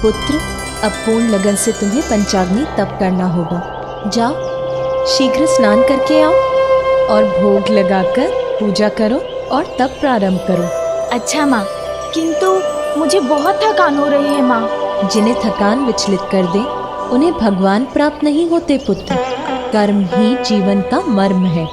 पुत्र, अब पूर्ण लगन से तुम्हें पंचाग्नि तप करना होगा। जाओ, शीघ्र स्नान करके आओ और भोग लगाकर पूजा करो और तप प्रारंभ करो। अच्छा माँ, किंतु मुझे बहुत थकान हो रही है माँ। जिन्हें थकान विचलित कर दे उन्हें भगवान प्राप्त नहीं होते पुत्र। कर्म ही जीवन का मर्म है।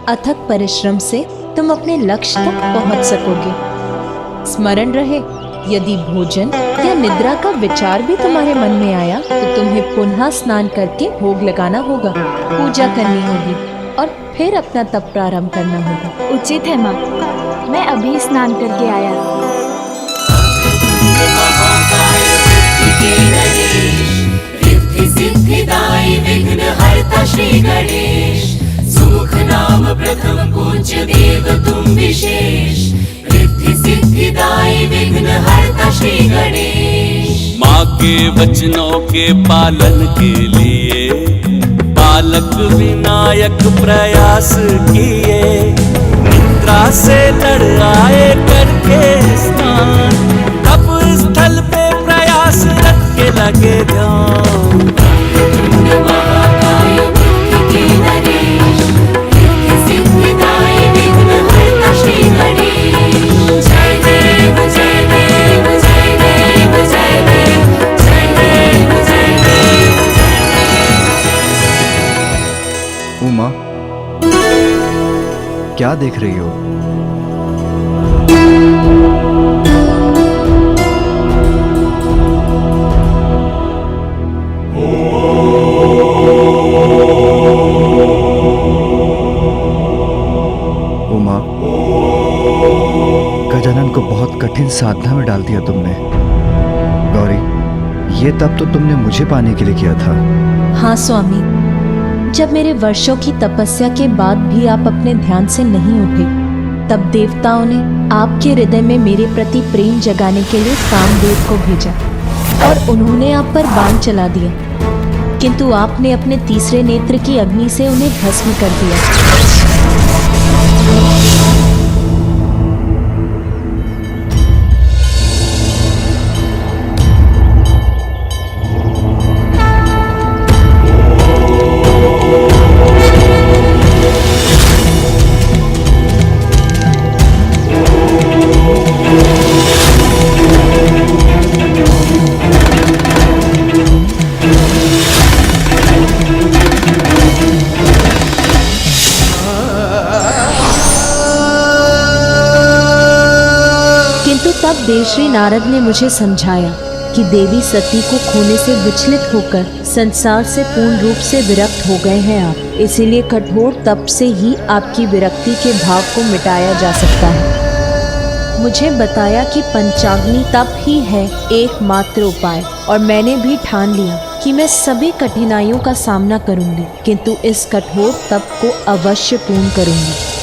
अथक परिश्रम से तुम अपने लक्ष्य तक पहुंच सकोगे। स्मरण रहे, यदि भोजन या निद्रा का विचार भी तुम्हारे मन में आया तो तुम्हें पुनः स्नान करके भोग लगाना होगा, पूजा करनी होगी और फिर अपना तप प्रारंभ करना होगा। उचित है माँ, मैं अभी स्नान करके आया। सिद्धिदायी विघ्नहर्ता श्री गणेश, सुमुख नाम प्रथम पूज्य देव तुम विशेष। रिद्धि सिद्धिदायी विघ्नहर्ता श्री गणेश। माँ के वचनों के पालन के लिए बालक विनायक प्रयास किए। निद्रा से लड़ आए करके स्नान, तप स्थल पे प्रयास रख के लगे ध्यान। उमा, क्या देख रही हो? उमा, गजानन को बहुत कठिन साधना में डाल दिया तुमने। गौरी, ये तप तो तुमने मुझे पाने के लिए किया था। हाँ स्वामी, जब मेरे वर्षों की तपस्या के बाद भी आप अपने ध्यान से नहीं उठे, तब देवताओं ने आपके हृदय में मेरे प्रति प्रेम जगाने के लिए कामदेव को भेजा और उन्होंने आप पर बाण चला दिया, किंतु आपने अपने तीसरे नेत्र की अग्नि से उन्हें भस्म कर दिया। तब देवश्री नारद ने मुझे समझाया कि देवी सती को खोने से विचलित होकर संसार से पूर्ण रूप से विरक्त हो गए हैं आप, इसीलिए कठोर तप से ही आपकी विरक्ति के भाव को मिटाया जा सकता है। मुझे बताया कि पंचाग्नि तप ही है एकमात्र उपाय, और मैंने भी ठान लिया कि मैं सभी कठिनाइयों का सामना करूंगी, किंतु इस कठोर तप को अवश्य पूर्ण करूंगी।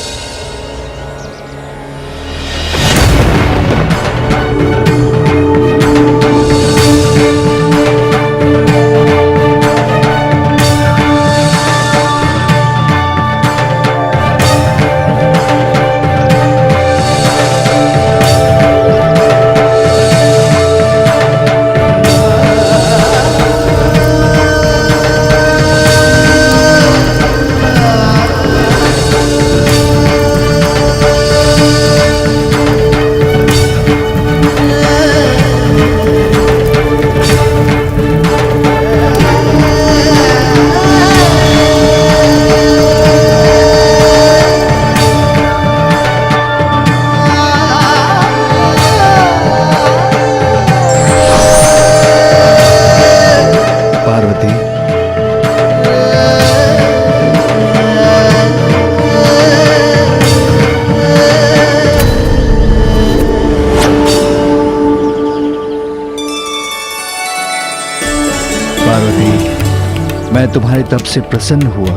मैं तुम्हारे तप से प्रसन्न हुआ।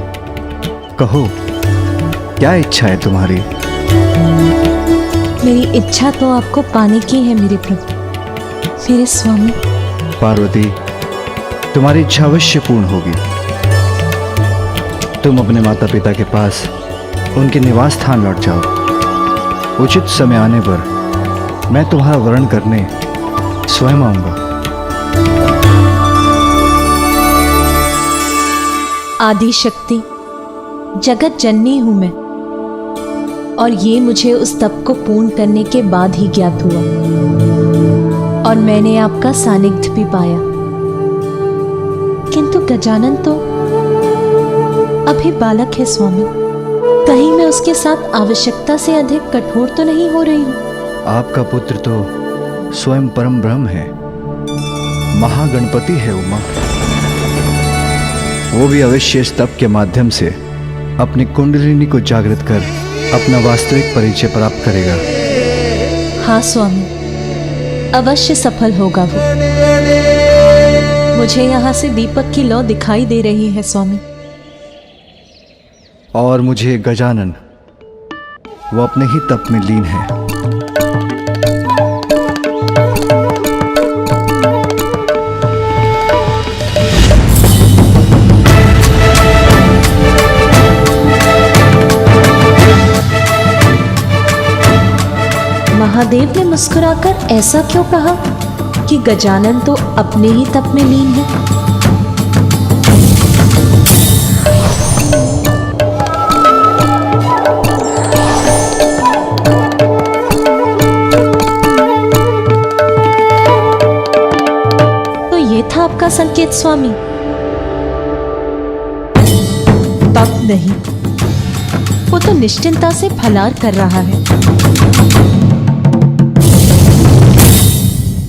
कहो, क्या इच्छा है तुम्हारी? मेरी इच्छा तो आपको पाने की है मेरे प्रभु, मेरे स्वामी। पार्वती, तुम्हारी इच्छा अवश्य पूर्ण होगी। तुम अपने माता पिता के पास उनके निवास स्थान लौट जाओ। उचित समय आने पर मैं तुम्हारा वरण करने स्वयं आऊंगा। आदि शक्ति जगत जननी हूं मैं, और ये मुझे उस तप को पूर्ण करने के बाद ही ज्ञात हुआ, और मैंने आपका सानिध्य भी पाया। किंतु गजानन तो अभी बालक है स्वामी, कहीं मैं उसके साथ आवश्यकता से अधिक कठोर तो नहीं हो रही हूं? आपका पुत्र तो स्वयं परम ब्रह्म है, महागणपति है उमा। वो भी अवश्य इस तप के माध्यम से अपनी कुंडलिनी को जागृत कर अपना वास्तविक परिचय प्राप्त करेगा। हाँ स्वामी, अवश्य सफल होगा वो। मुझे यहाँ से दीपक की लौ दिखाई दे रही है स्वामी। और मुझे गजानन, वो अपने ही तप में लीन है। महादेव ने मुस्कुराकर ऐसा क्यों कहा कि गजानन तो अपने ही तप में लीन है? तो ये था आपका संकेत स्वामी? तप नहीं, वो तो निश्चिंता से फलार कर रहा है।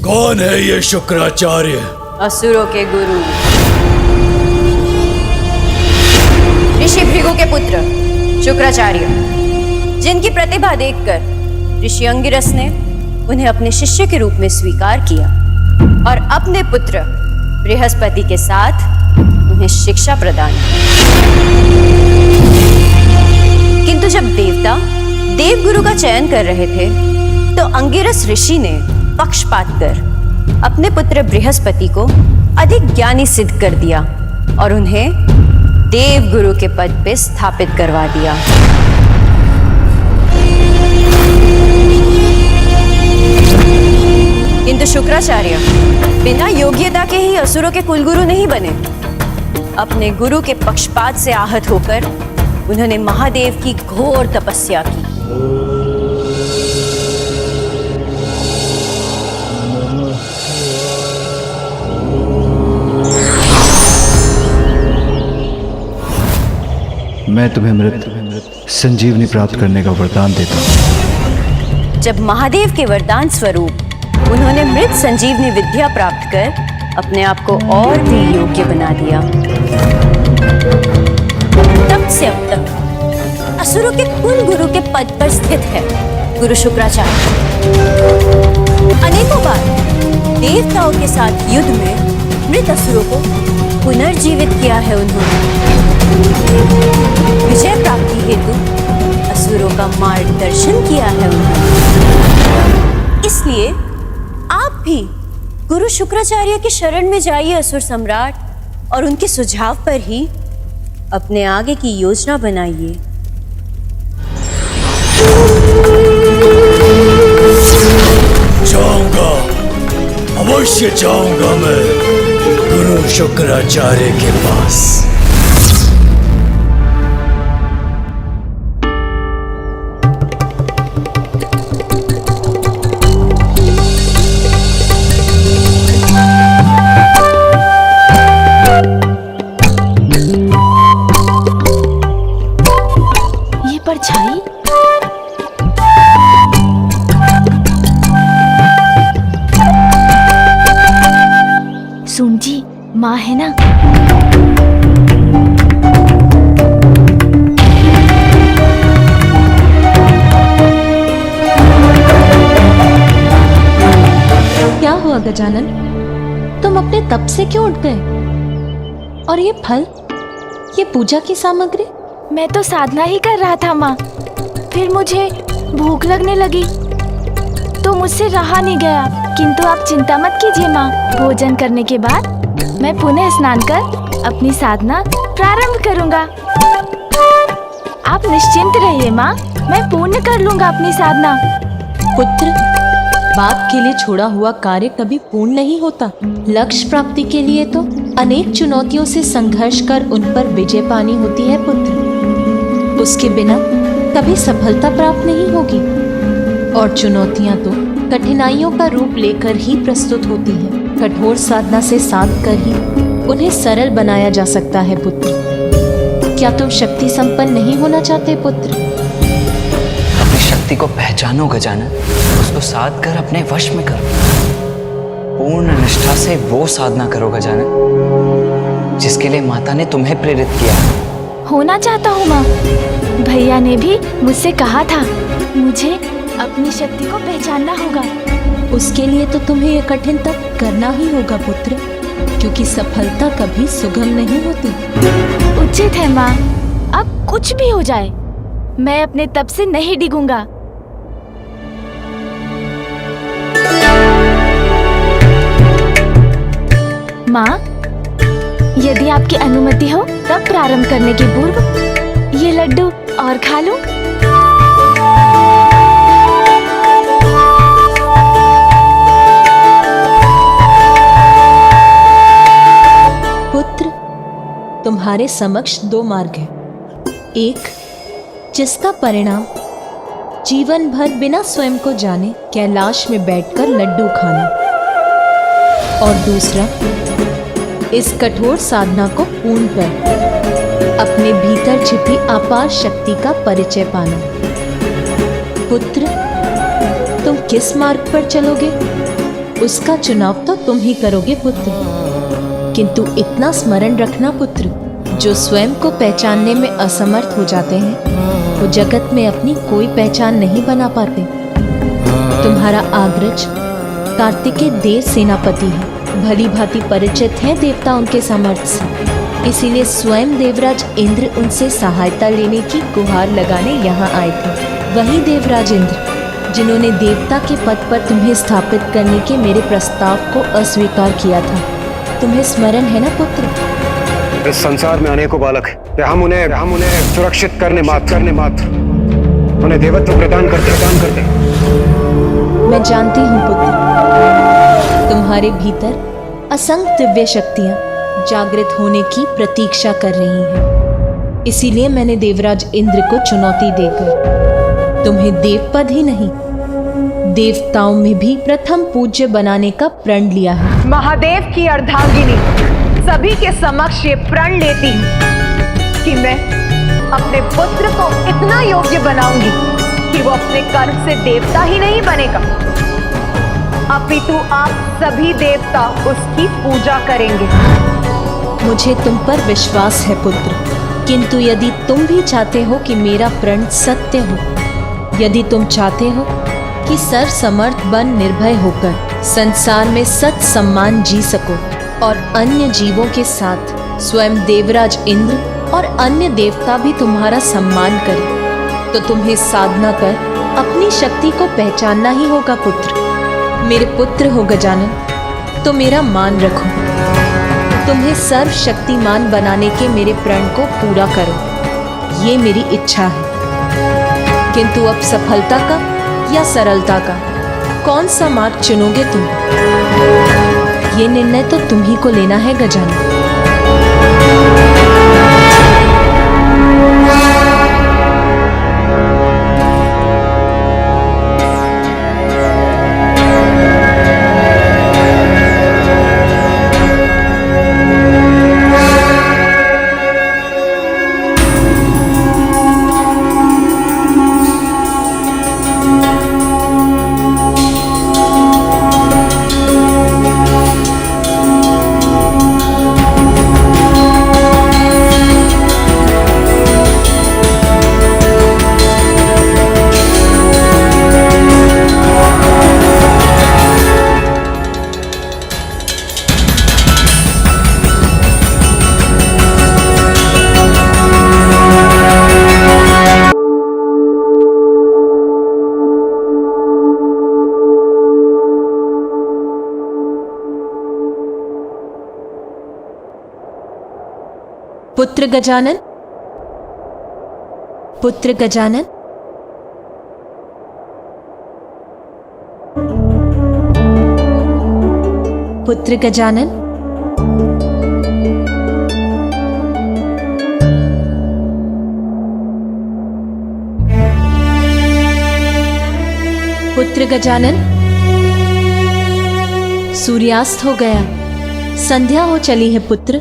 कौन है ये शुक्राचार्य? असुरों के गुरु, ऋषि भृगु के पुत्र शुक्राचार्य, जिनकी प्रतिभा देखकर ऋषि अंगिरस ने उन्हें अपने शिष्य के रूप में स्वीकार किया और अपने पुत्र बृहस्पति के साथ उन्हें शिक्षा प्रदान की। किंतु जब देवता देवगुरु का चयन कर रहे थे तो अंगिरस ऋषि ने पक्षपात कर अपने पुत्र बृहस्पति को अधिक ज्ञानी सिद्ध कर दिया और उन्हें देवगुरु के पद पे स्थापित करवा दिया। किंतु शुक्राचार्य बिना योग्यता के ही असुरों के कुलगुरु नहीं बने। अपने गुरु के पक्षपात से आहत होकर उन्होंने महादेव की घोर तपस्या की। मैं तुम्हें मृत संजीवनी प्राप्त करने का वरदान देता हूँ। जब महादेव के वरदान स्वरूप उन्होंने मृत संजीवनी विद्या प्राप्त कर अपने आप को और भी योग्य बना दिया, तब से अब तक असुरों के कुल गुरु के पद पर स्थित है गुरु शुक्राचार्य। अनेकों बार देवताओं के साथ युद्ध में मृत असुरों को पुनर्जीवित किया है उन्होंने। विजय प्राप्ति हेतु असुरों का मार्गदर्शन किया है उन्होंने। इसलिए आप भी गुरु शुक्राचार्य की शरण में जाइए असुर सम्राट, और उनके सुझाव पर ही अपने आगे की योजना बनाइए। जाऊंगा, अवश्य जाऊंगा मैं गुरु शुक्राचार्य के पास। ये परछाई सुन जी, माँ है ना? क्या हुआ गजानन, तुम अपने तप से क्यों उठ गए? और ये फल, ये पूजा की सामग्री? मैं तो साधना ही कर रहा था माँ, फिर मुझे भूख लगने लगी तो मुझसे रहा नहीं गया। किंतु आप चिंता मत कीजिए माँ, भोजन करने के बाद मैं पुनः स्नान कर अपनी साधना प्रारंभ करूँगा। आप निश्चिंत रहिए माँ, मैं पूर्ण कर लूँगा अपनी साधना। पुत्र, बाप के लिए छोड़ा हुआ कार्य कभी पूर्ण नहीं होता। लक्ष्य प्राप्ति के लिए तो अनेक चुनौतियों से संघर्ष कर उन पर विजय पानी होती है पुत्र। उसके बिना कभी सफलता प्राप्त नहीं होगी। और चुनौतियां तो कठिनाइयों का रूप लेकर ही प्रस्तुत होती हैं। कठोर साधना से साध कर ही उन्हें सरल बनाया जा सकता है पुत्र। क्या तुम शक्ति संपन्न नहीं होना चाहते पुत्र? अपनी शक्ति को पहचानो गजानन, उसको साध कर अपने वश में करो। पूर्ण निष्ठा से वो साधना करो गजानन जिसके लिए माता ने तुम्हें प्रेरित किया। होना चाहता हूँ माँ। भैया ने भी मुझसे कहा था मुझे अपनी शक्ति को पहचानना होगा। उसके लिए तो तुम्हें यह कठिन तप करना ही होगा पुत्र, क्योंकि सफलता कभी सुगम नहीं होती। उचित है माँ, अब कुछ भी हो जाए मैं अपने तप से नहीं डिगूंगा। माँ, यदि आपकी अनुमति हो तब प्रारंभ करने के पूर्व ये लड्डू और खा लूं। पुत्र, तुम्हारे समक्ष दो मार्ग हैं। एक जिसका परिणाम जीवन भर बिना स्वयं को जाने कैलाश में बैठकर लड्डू खाना, और दूसरा इस कठोर साधना को पूर्ण कर अपने भीतर छिपी अपार शक्ति का परिचय पाना। पुत्र, तुम किस मार्ग पर चलोगे उसका चुनाव तो तुम ही करोगे पुत्र। किंतु इतना स्मरण रखना पुत्र, जो स्वयं को पहचानने में असमर्थ हो जाते हैं वो जगत में अपनी कोई पहचान नहीं बना पाते। तुम्हारा अग्रज कार्तिकेय देव सेनापति है, भली भांति परिचित हैं देवता उनके सामर्थ्य से। इसीलिए स्वयं देवराज इंद्र उनसे सहायता लेने की गुहार लगाने यहाँ आए थे। वही देवराज इंद्र जिन्होंने देवता के पद पर तुम्हें स्थापित करने के मेरे प्रस्ताव को अस्वीकार किया था। तुम्हें स्मरण है ना पुत्र? इस संसार में अनेकों बालक हैं। हम उन्हें सुरक्षित करने मात्र उन्हें देवत्व प्रदान करते। मैं जानती हूँ पुत्र, तुम्हारे भीतर असंख्य दिव्य शक्तियां जागृत होने की प्रतीक्षा कर रही हैं। इसीलिए मैंने देवराज इंद्र को चुनौती देकर तुम्हें देवपद ही नहीं देवताओं में भी प्रथम पूज्य बनाने का प्रण लिया है। महादेव की अर्धांगिनी सभी के समक्ष ये प्रण लेती कि मैं अपने पुत्र को इतना योग्य बनाऊंगी कि वो अपने कर्म से देवता ही नहीं बनेगा, अपितु आप सभी देवता उसकी पूजा करेंगे। मुझे तुम पर विश्वास है पुत्र, किंतु यदि तुम भी चाहते हो कि मेरा प्रण सत्य हो, यदि तुम चाहते हो कि सर्व समर्थ बन निर्भय होकर संसार में सत सम्मान जी सको और अन्य जीवों के साथ स्वयं देवराज इंद्र और अन्य देवता भी तुम्हारा सम्मान करें, तो तुम्हें साधना कर अपनी शक्ति को पहचानना ही होगा पुत्र। मेरे पुत्र हो गजानन, तो मेरा मान रखो। तुम्हें सर्वशक्तिमान बनाने के मेरे प्रण को पूरा करो, ये मेरी इच्छा है। किंतु अब सफलता का या सरलता का कौन सा मार्ग चुनोगे तुम? ये निर्णय तो तुम ही को लेना है गजानन। पुत्र गजानन, पुत्र गजानन, पुत्र गजानन, पुत्र गजानन, सूर्यास्त हो गया, संध्या हो चली है पुत्र।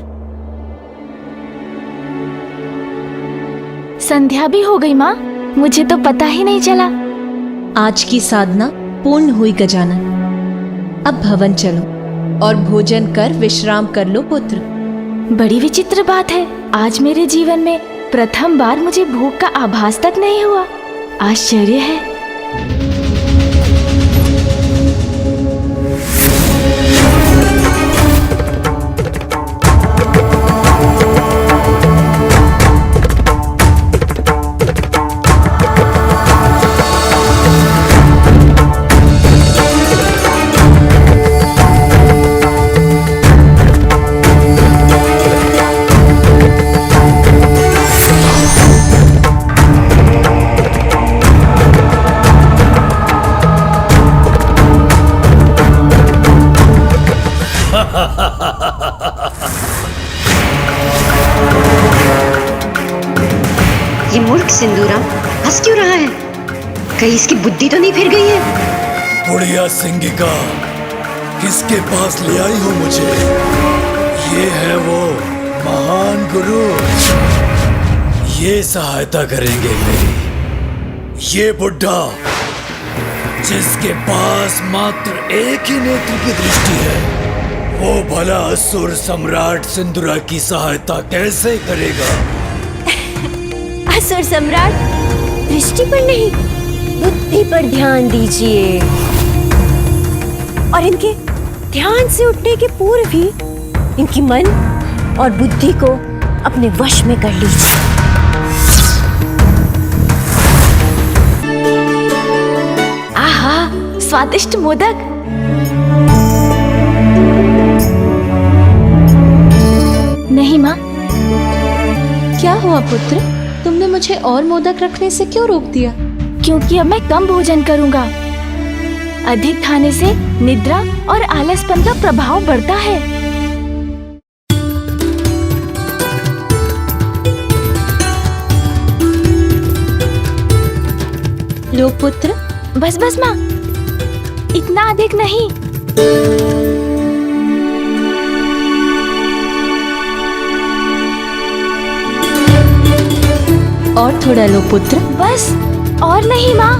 संध्या भी हो गई माँ, मुझे तो पता ही नहीं चला। आज की साधना पूर्ण हुई गजानन। अब भवन चलो और भोजन कर विश्राम कर लो पुत्र। बड़ी विचित्र बात है, आज मेरे जीवन में प्रथम बार मुझे भूख का आभास तक नहीं हुआ। आश्चर्य है। ये मूर्ख सिंदूरा हंस क्यों रहा है? कहीं इसकी बुद्धि तो नहीं फिर गई है? बुढ़िया सिंगिका, किसके पास ले आई हो मुझे? ये है वो महान गुरु, ये सहायता करेंगे मेरी। ये बुढ़ा जिसके पास मात्र एक ही नेत्र की दृष्टि है, वो भला असुर सम्राट सिंदूरा की सहायता कैसे करेगा? असुर सम्राट दृष्टि पर नहीं, बुद्धि पर ध्यान दीजिए और इनके ध्यान से उठने के पूर्व ही इनकी मन और बुद्धि को अपने वश में कर लीजिए। आहा, स्वादिष्ट मोदक। नहीं माँ। क्या हुआ पुत्र, तुमने मुझे और मोदक रखने से क्यों रोक दिया? क्योंकि अब मैं कम भोजन करूंगा। अधिक खाने से निद्रा और आलसपन का प्रभाव बढ़ता है। लो पुत्र। बस बस माँ, इतना अधिक नहीं। और थोड़ा लो पुत्र। बस, और नहीं माँ।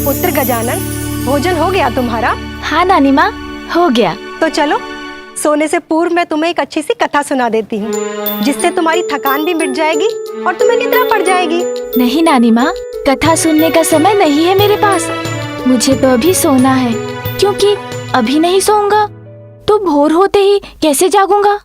पुत्र गजानन, भोजन हो गया तुम्हारा? हाँ नानी माँ, हो गया। तो चलो, सोने से पूर्व मैं तुम्हें एक अच्छी सी कथा सुना देती हूँ, जिससे तुम्हारी थकान भी मिट जाएगी और तुम्हें निद्रा पड़ जाएगी। नहीं नानी माँ, कथा सुनने का समय नहीं है मेरे पास। मुझे तो अभी सोना है, क्योंकि अभी नहीं सोऊंगा तो भोर होते ही कैसे जागूंगा।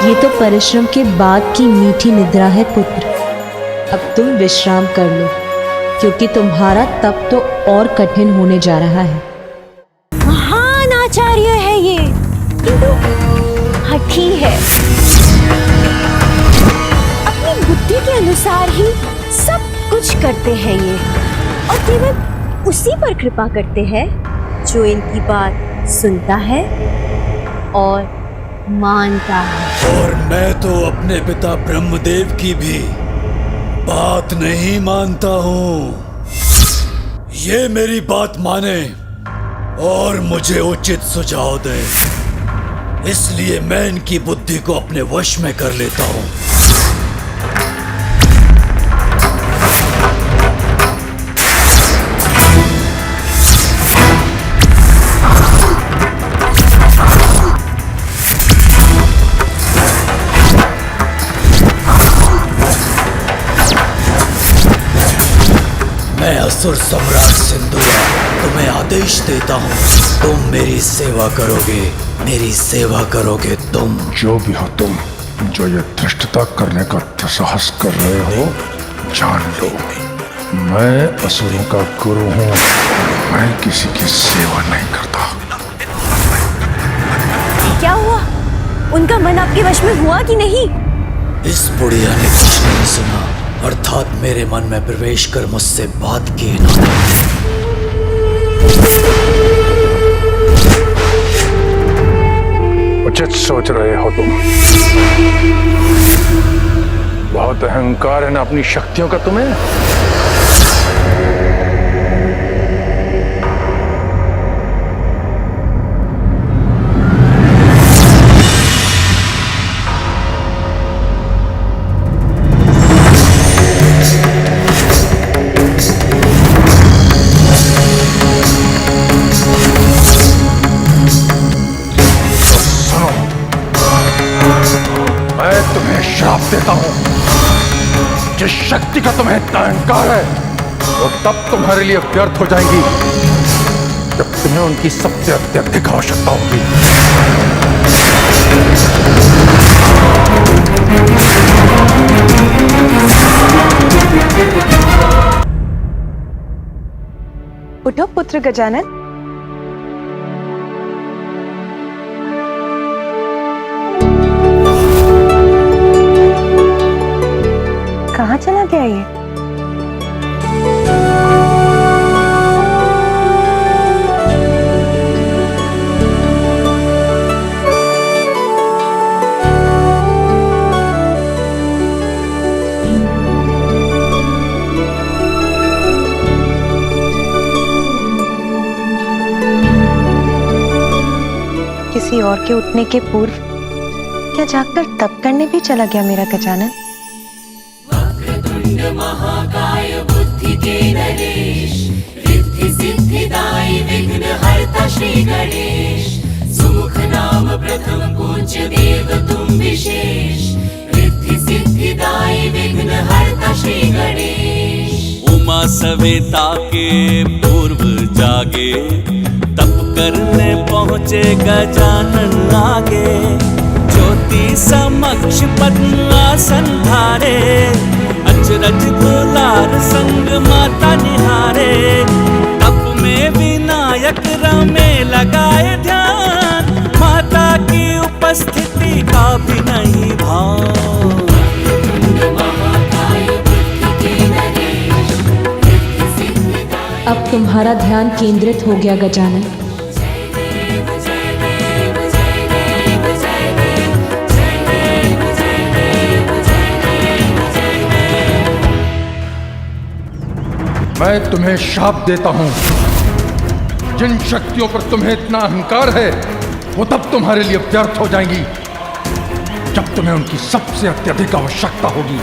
ये तो परिश्रम के बाद की मीठी निद्रा है पुत्र। अब तुम विश्राम कर लो, क्योंकि तुम्हारा तप तो और कठिन होने जा रहा है। महान आचार्य है ये, किंतु हठी है। अपनी बुद्धि के अनुसार ही सब कुछ करते हैं ये, और केवल उसी पर कृपा करते हैं जो इनकी बात सुनता है और मानता है। और मैं तो अपने पिता ब्रह्मदेव की भी बात नहीं मानता हूँ। ये मेरी बात माने और मुझे उचित सुझाव दे, इसलिए मैं इनकी बुद्धि को अपने वश में कर लेता हूँ। मैं असुर सम्राट सिंदूरा तुम्हें आदेश देता हूँ, तुम मेरी सेवा करोगे, मेरी सेवा करोगे तुम। जो भी हो तुम, जो ये धृष्टता करने का दुस्साहस कर रहे हो, जान लो मैं असुरों का गुरु हूं, मैं किसी की सेवा नहीं करता। क्या हुआ? उनका मन आपके वश में हुआ कि नहीं? इस बुढ़िया ने कुछ नहीं सुना, अर्थात मेरे मन में प्रवेश कर मुझसे बात की ना। उचित सोच रहे हो तुम। बहुत अहंकार है ना अपनी शक्तियों का तुम्हें। श्राप देता हूं, जिस शक्ति का तुम्हें इतना अहंकार है वो तब तुम्हारे लिए व्यर्थ हो जाएंगी जब तुम्हें उनकी सबसे अत्यधिक आवश्यकता होगी। उठो पुत्र गजानन। कहाँ चला गया ये? किसी और के उठने के पूर्व क्या जागकर तप करने भी चला गया मेरा गजानन? महाकाय बुद्धि के नरेश, रिद्धि सिद्धिदायी विघ्न हरता श्री गणेश। सुमुख नाम प्रथम पूज्य देव तुम विशेष, रिद्धि सिद्धिदायी विघ्न हरता श्री गणेश। उमा सवेता के पूर्व जागे, तप करने पहुँचे गजानन आगे। ज्योति समक्ष पद्मासन धारे, अचरज दुलार संग माता निहारे। तप में विनायक रमे लगाए ध्यान, माता की उपस्थिति का भी नहीं भान। अब तुम्हारा ध्यान केंद्रित हो गया गजानन। मैं तुम्हें शाप देता हूं, जिन शक्तियों पर तुम्हें इतना अहंकार है वो तब तुम्हारे लिए व्यर्थ हो जाएंगी जब तुम्हें उनकी सबसे अत्यधिक आवश्यकता होगी।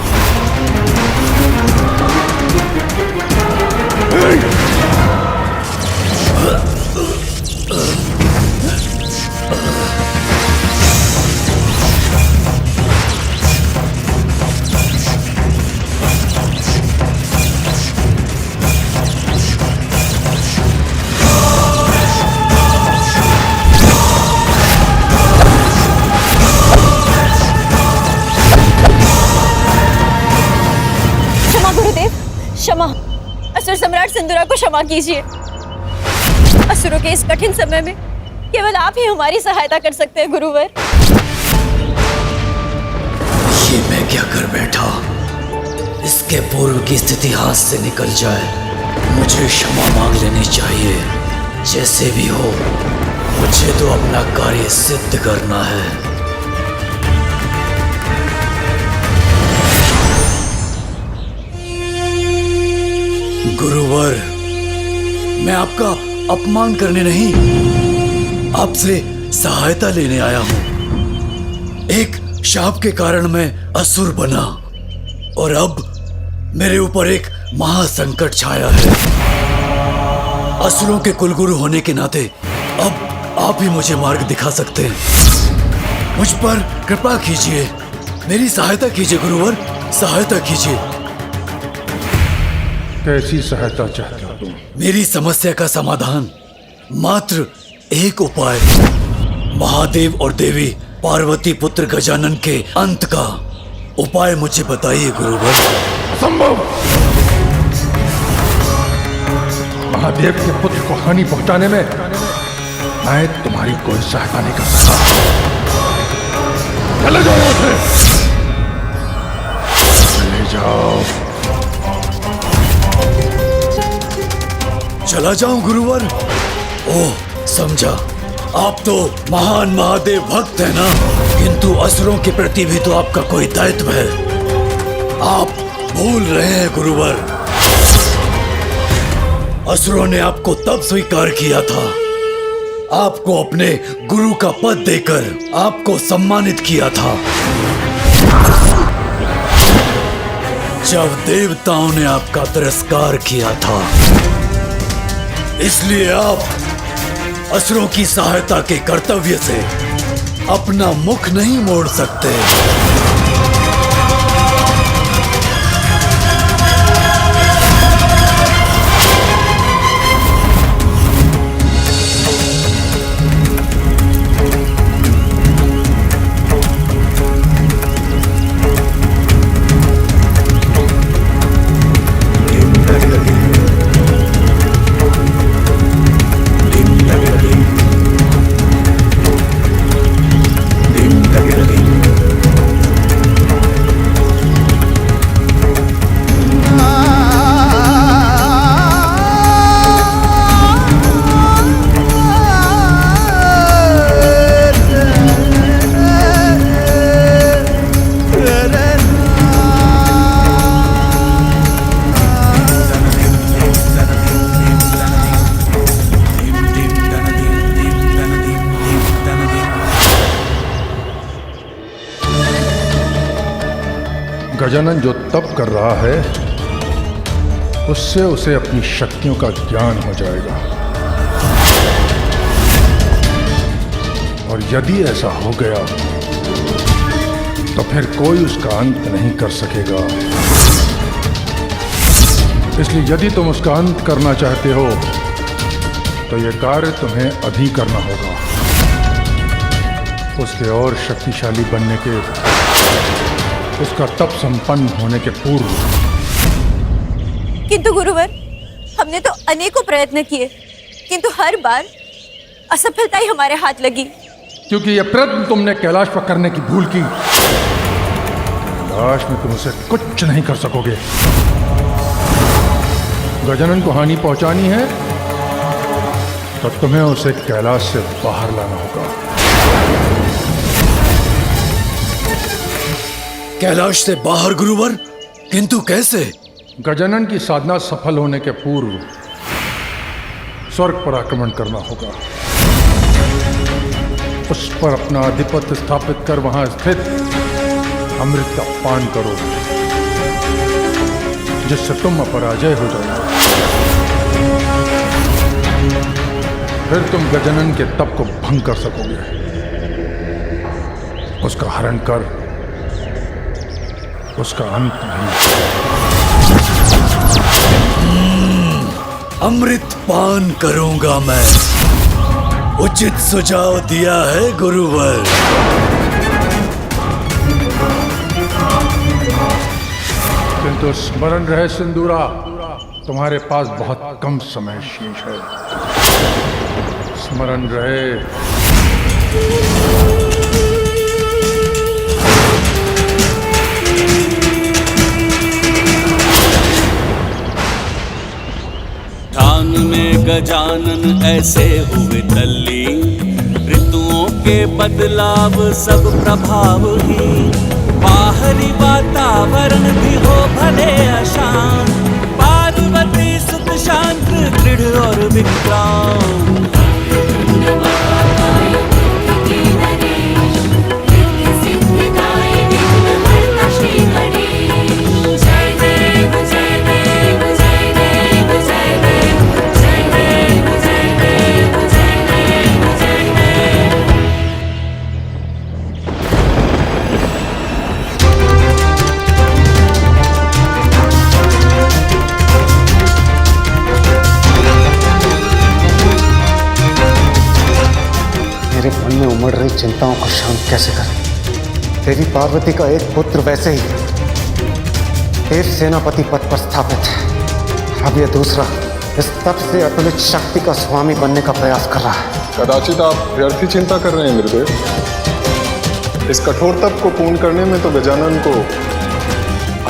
क्षमा, असुर सम्राट सिंदूरा को क्षमा कीजिए। असुरों के इस कठिन समय में केवल आप ही हमारी सहायता कर सकते हैं गुरुवर। ये मैं क्या कर बैठा? इसके पूर्व की स्थिति हाथ से निकल जाए मुझे क्षमा मांग लेनी चाहिए। जैसे भी हो मुझे तो अपना कार्य सिद्ध करना है। गुरुवर, मैं आपका अपमान करने नहीं, आपसे सहायता लेने आया हूं। एक शाप के कारण मैं असुर बना और अब मेरे ऊपर एक महासंकट छाया है। असुरों के कुलगुरु होने के नाते अब आप ही मुझे मार्ग दिखा सकते हैं। मुझ पर कृपा कीजिए, मेरी सहायता कीजिए गुरुवर, सहायता कीजिए। कैसी सहायता चाहते हो तुम? मेरी समस्या का समाधान, मात्र एक उपाय। महादेव और देवी पार्वती पुत्र गजानन के अंत का उपाय मुझे बताइए गुरुवर। असंभव! महादेव के पुत्र को हानि पहुंचाने में मैं तुम्हारी कोई सहायता नहीं कर सकता। चले जाओ यहाँ से, चले जाओ। चला जाऊं गुरुवर? ओह, समझा। आप तो महान महादेव भक्त है ना, किंतु असुरों के प्रति भी तो आपका कोई दायित्व है। आप भूल रहे हैं गुरुवर। असुरों ने आपको तब स्वीकार किया था, आपको अपने गुरु का पद देकर आपको सम्मानित किया था, जब देवताओं ने आपका तिरस्कार किया था। इसलिए आप असुरों की सहायता के कर्तव्य से अपना मुख नहीं मोड़ सकते। गजानन जो तप कर रहा है उससे उसे अपनी शक्तियों का ज्ञान हो जाएगा, और यदि ऐसा हो गया तो फिर कोई उसका अंत नहीं कर सकेगा। इसलिए यदि तुम उसका अंत करना चाहते हो तो यह कार्य तुम्हें अभी करना होगा, उसके और शक्तिशाली बनने के, उसका तप संपन्न होने के पूर्व। किंतु गुरुवर, हमने तो अनेकों प्रयत्न किए, किंतु हर बार असफलता ही हमारे हाथ लगी। क्योंकि यह प्रयत्न तुमने कैलाश पर करने की भूल की। कैलाश में तुम उसे कुछ नहीं कर सकोगे। गजानन को हानि पहुंचानी है तो तुम्हें उसे कैलाश से बाहर लाना होगा। कैलाश से बाहर गुरुवर? किंतु कैसे? गजानन की साधना सफल होने के पूर्व स्वर्ग पर आक्रमण करना होगा, उस पर अपना आधिपत्य स्थापित कर वहां स्थित अमृत का पान करो, जिससे तुम अपराजय हो जाओगे। फिर तुम गजानन के तप को भंग कर सकोगे, उसका हरण कर उसका अंत नहीं। अमृत पान करूंगा मैं। उचित सुझाव दिया है गुरुवर। किंतु स्मरण रहे सिंदूरा, तुम्हारे पास बहुत कम समय शेष है। स्मरण रहे। ध्यान में गजानन ऐसे हुए तल्लीन, ऋतुओं के बदलाव सब प्रभाव ही, बाहरी वातावरण भी हो भले अशांत, पार्वती सुख शांत दृढ़ और विक्रांत। मेरे मन में उमड़ रही चिंताओं को शांत कैसे करें? तेरी पार्वती का एक पुत्र वैसे ही देव सेनापति पद पर स्थापित है, अब यह दूसरा इस तप से अतुलित शक्ति का स्वामी बनने का प्रयास कर रहा है। कदाचित आप व्यर्थ ही चिंता कर रहे हैं गुरुदेव। इस कठोर तप को पूर्ण करने में तो गजानन को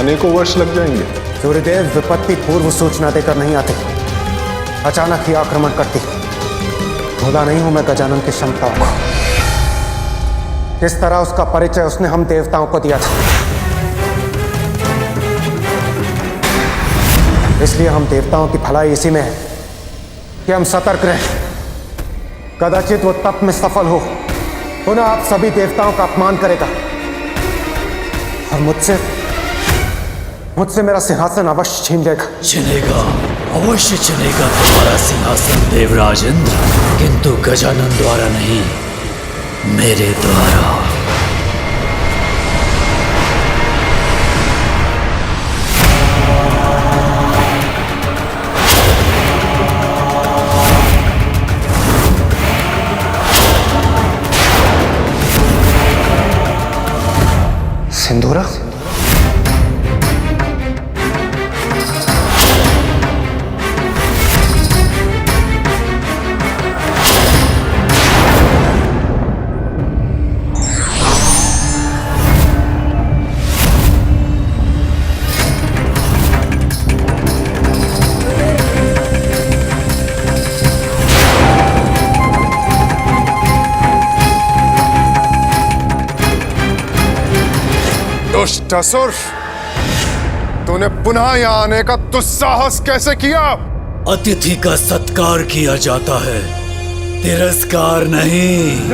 अनेकों वर्ष लग जाएंगे। सूर्यदेव विपत्ति पूर्व सूचना देकर नहीं आते, अचानक ही आक्रमण करती। भूला नहीं हूं मैं गजानन की क्षमताओं को। किस तरह उसका परिचय उसने हम देवताओं को दिया था। इसलिए हम देवताओं की भलाई इसी में है कि हम सतर्क रहें। कदाचित वो तप में सफल हो, पुनः आप सभी देवताओं का अपमान करेगा और मुझसे मेरा सिंहासन अवश्य छीन लेगा। छिनेगा, अवश्य छिनेगा तुम्हारा सिंहासन देवराज इंद्र, किंतु गजानन द्वारा नहीं, मेरे द्वारा। सिंदूरा? दुष्ट असुर, तूने पुनः यहाँ आने का दुस्साहस कैसे किया? अतिथि का सत्कार किया जाता है, तिरस्कार नहीं।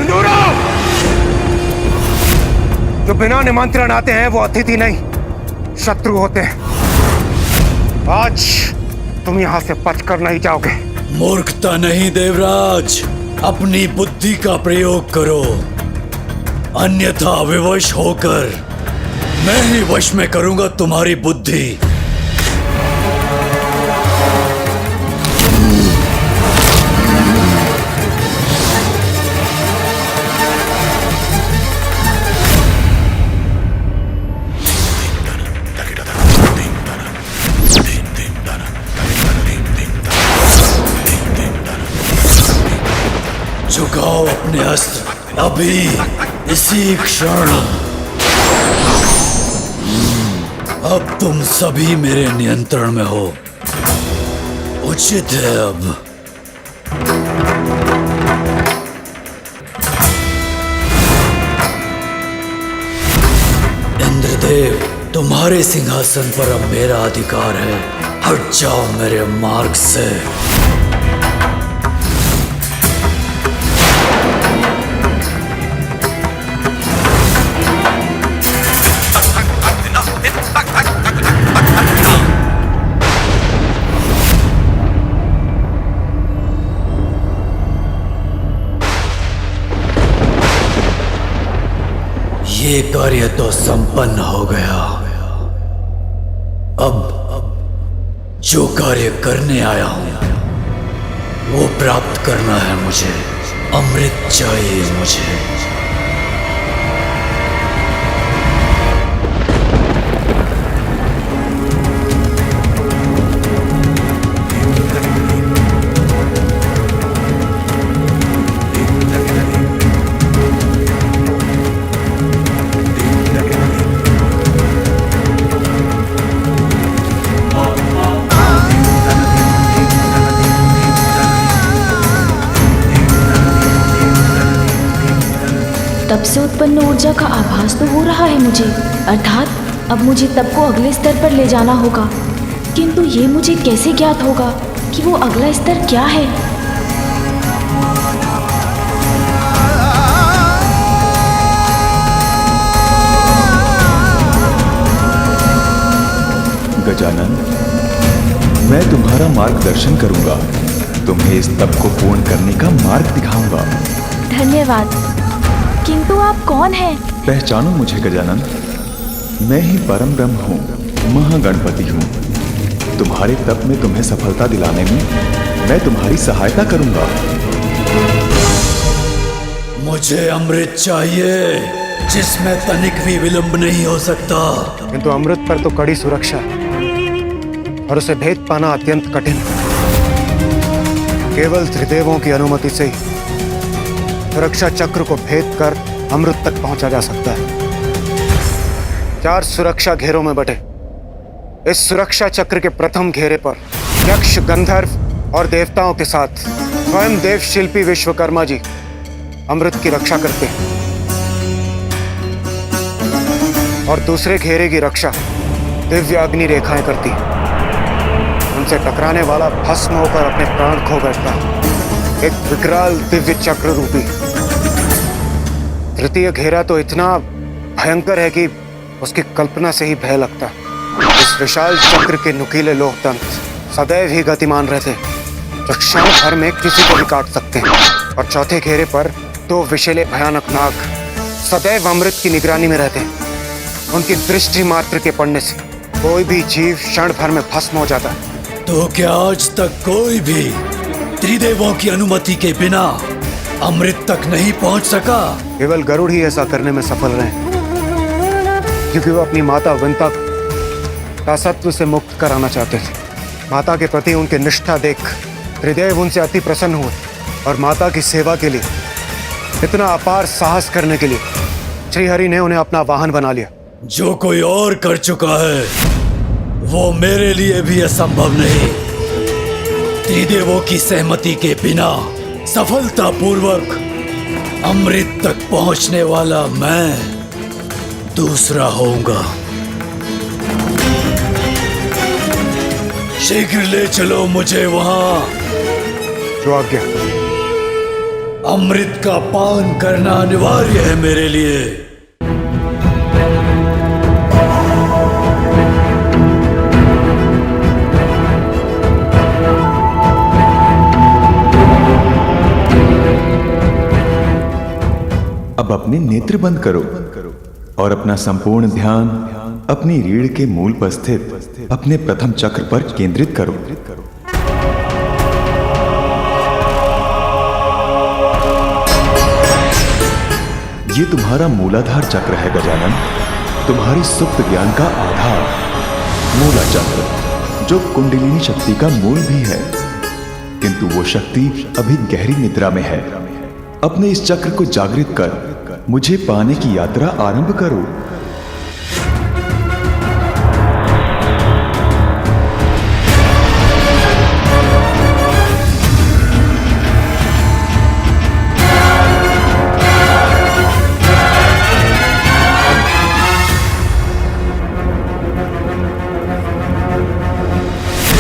जो बिना निमंत्रण आते हैं वो अतिथि नहीं, शत्रु होते हैं। आज तुम यहां से बचकर नहीं जाओगे। मूर्खता नहीं देवराज, अपनी बुद्धि का प्रयोग करो, अन्यथा विवश होकर मैं ही वश में करूंगा तुम्हारी बुद्धि। झुकाओ अपने अस्त्र अभी, इसी क्षण। अब तुम सभी मेरे नियंत्रण में हो, उचित है अब। इंद्रदेव, तुम्हारे सिंहासन पर अब मेरा अधिकार है, हट जाओ मेरे मार्ग से। ये कार्य तो संपन्न हो गया। अब जो कार्य करने आया हूं वो प्राप्त करना है मुझे। अमृत चाहिए मुझे। तप से उत्पन्न ऊर्जा का आभास तो हो रहा है मुझे, अर्थात अब मुझे तप को अगले स्तर पर ले जाना होगा। किंतु ये मुझे कैसे ज्ञात होगा कि वो अगला स्तर क्या है? गजानन, मैं तुम्हारा मार्गदर्शन करूंगा, तुम्हें इस तप को पूर्ण करने का मार्ग दिखाऊंगा। धन्यवाद। किंतु आप कौन हैं? पहचानो मुझे गजानन, मैं ही परम ब्रह्म हूँ, महागणपति हूँ। तुम्हारे तप में तुम्हें सफलता दिलाने में मैं तुम्हारी सहायता करूंगा। मुझे अमृत चाहिए जिसमें तनिक भी विलंब नहीं हो सकता। किंतु अमृत पर तो कड़ी सुरक्षा है और उसे भेद पाना अत्यंत कठिन। केवल त्रिदेवों की अनुमति से ही सुरक्षा चक्र को भेद कर अमृत तक पहुंचा जा सकता है। 4 सुरक्षा घेरों में बटे इस सुरक्षा चक्र के प्रथम घेरे पर यक्ष, गंधर्व और देवताओं के साथ स्वयं देव शिल्पी विश्वकर्मा जी अमृत की रक्षा करते हैं और दूसरे घेरे की रक्षा दिव्य अग्नि रेखाएं करती हैं। उनसे टकराने वाला भस्म होकर अपने प्राण खो बैठता है, एक विकराल दिव्य चक्र रूपी। तृतीय घेरा तो इतना भयंकर है कि उसकी कल्पना से ही भय लगता है। इस विशाल चक्र के नुकीले लोह तंत्र सदैव ही गतिमान रहते हैं, जो क्षण भर में किसी को भी काट सकते हैं। और चौथे घेरे पर 2 विषैले भयानक नाग सदैव अमृत की निगरानी में रहते हैं। उनकी दृष्टि मात्र के पड़ने से कोई भी जीव क्षण भर में भस्म हो जाता है। तो क्या आज तक कोई भी त्रिदेवों की अनुमति के बिना अमृत तक नहीं पहुंच सका? केवल गरुड़ ही ऐसा करने में सफल रहे, क्योंकि वो अपनी माता विंता दासत्व से मुक्त कराना चाहते थे। माता के प्रति उनकी निष्ठा देख त्रिदेव उनसे अति प्रसन्न हुए और माता की सेवा के लिए इतना अपार साहस करने के लिए श्रीहरि ने उन्हें अपना वाहन बना लिया। जो कोई और कर चुका है वो मेरे लिए भी असंभव नहीं। त्रिदेवों की सहमति के बिना सफलतापूर्वक अमृत तक पहुंचने वाला मैं दूसरा होऊंगा। शीघ्र ले चलो मुझे वहां। जो आज्ञा। अमृत का पान करना अनिवार्य है मेरे लिए। अब अपने नेत्र बंद करो और अपना संपूर्ण ध्यान अपनी रीढ़ के मूल पर स्थित अपने प्रथम चक्र पर केंद्रित करो। ये तुम्हारा मूलाधार चक्र है गजानन, तुम्हारी सुप्त ज्ञान का आधार। मूला चक्र जो कुंडलिनी शक्ति का मूल भी है, किंतु वो शक्ति अभी गहरी निद्रा में है। अपने इस चक्र को जागृत कर मुझे पाने की यात्रा आरंभ करो।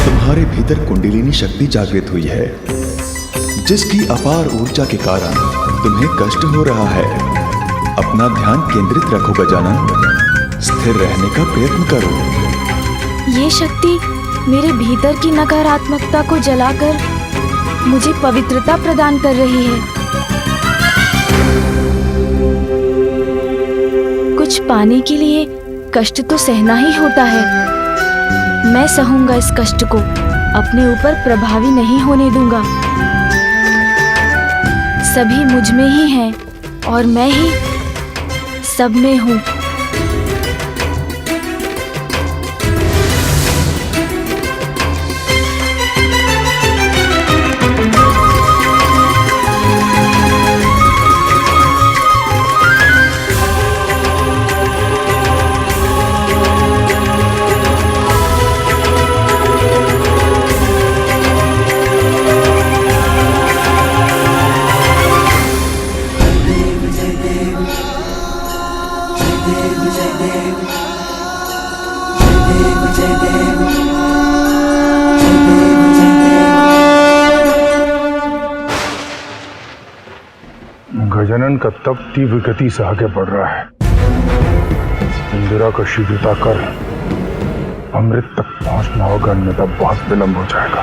तुम्हारे भीतर कुंडलिनी शक्ति जागृत हुई है, जिसकी अपार ऊर्जा के कारण तुम्हें कष्ट हो रहा है। अपना ध्यान केंद्रित रखो गजानन, स्थिर रहने का प्रयत्न करो। ये शक्ति मेरे भीतर की नकारात्मकता को जलाकर मुझे पवित्रता प्रदान कर रही है। कुछ पाने के लिए कष्ट तो सहना ही होता है। मैं सहूंगा इस कष्ट को, अपने ऊपर प्रभावी नहीं होने दूंगा। सभी मुझ में ही हैं और मैं ही सब में हूँ। गजानन का तप तीव्र गति से आगे बढ़ रहा है। इंदिरा को शीघ्रता कर अमृत तक पहुंचना होगा, अन्यथा बहुत विलंब हो जाएगा।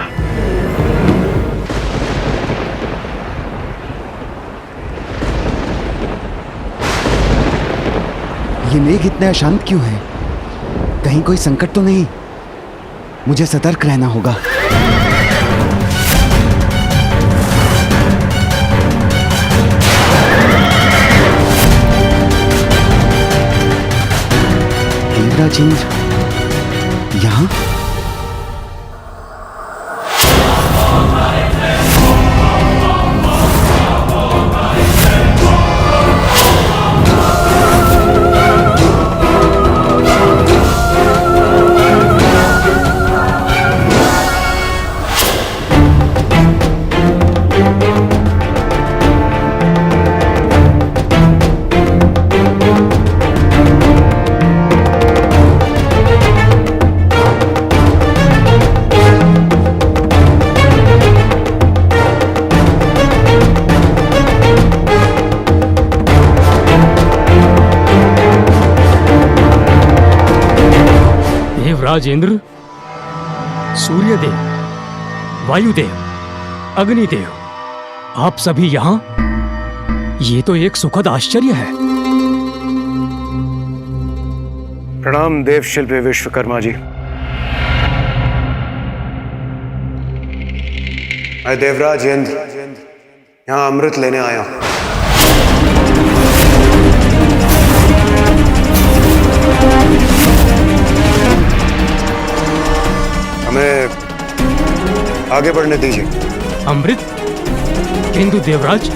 ये मेघ इतने अशांत क्यों है? कहीं कोई संकट तो नहीं? मुझे सतर्क रहना होगा। यहाँ राजेंद्र, सूर्यदेव, वायुदेव, अग्निदेव, आप सभी यहाँ? ये तो एक सुखद आश्चर्य है। प्रणाम देव शिल्पी विश्वकर्मा जी। मैं देवराज इंद्र यहाँ अमृत लेने आया हूँ। हमें आगे बढ़ने दीजिए। अमृत? किंतु देवराज,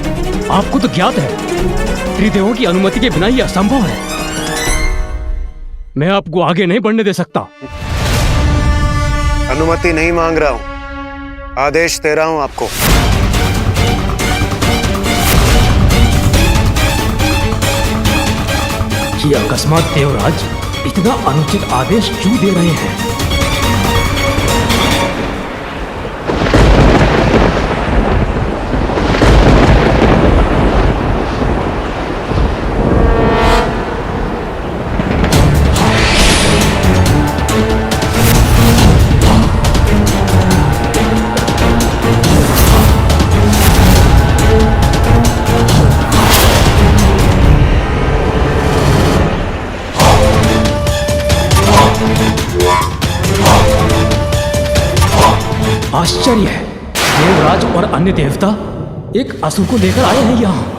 आपको तो ज्ञात है त्रिदेवों की अनुमति के बिना यह असंभव है। मैं आपको आगे नहीं बढ़ने दे सकता। अनुमति नहीं मांग रहा हूं, आदेश दे रहा हूं आपको। ये अकस्मात देवराज इतना अनुचित आदेश क्यों दे रहे हैं? आश्चर्य है, देवराज और अन्य देवता एक असुर को लेकर आए हैं यहाँ।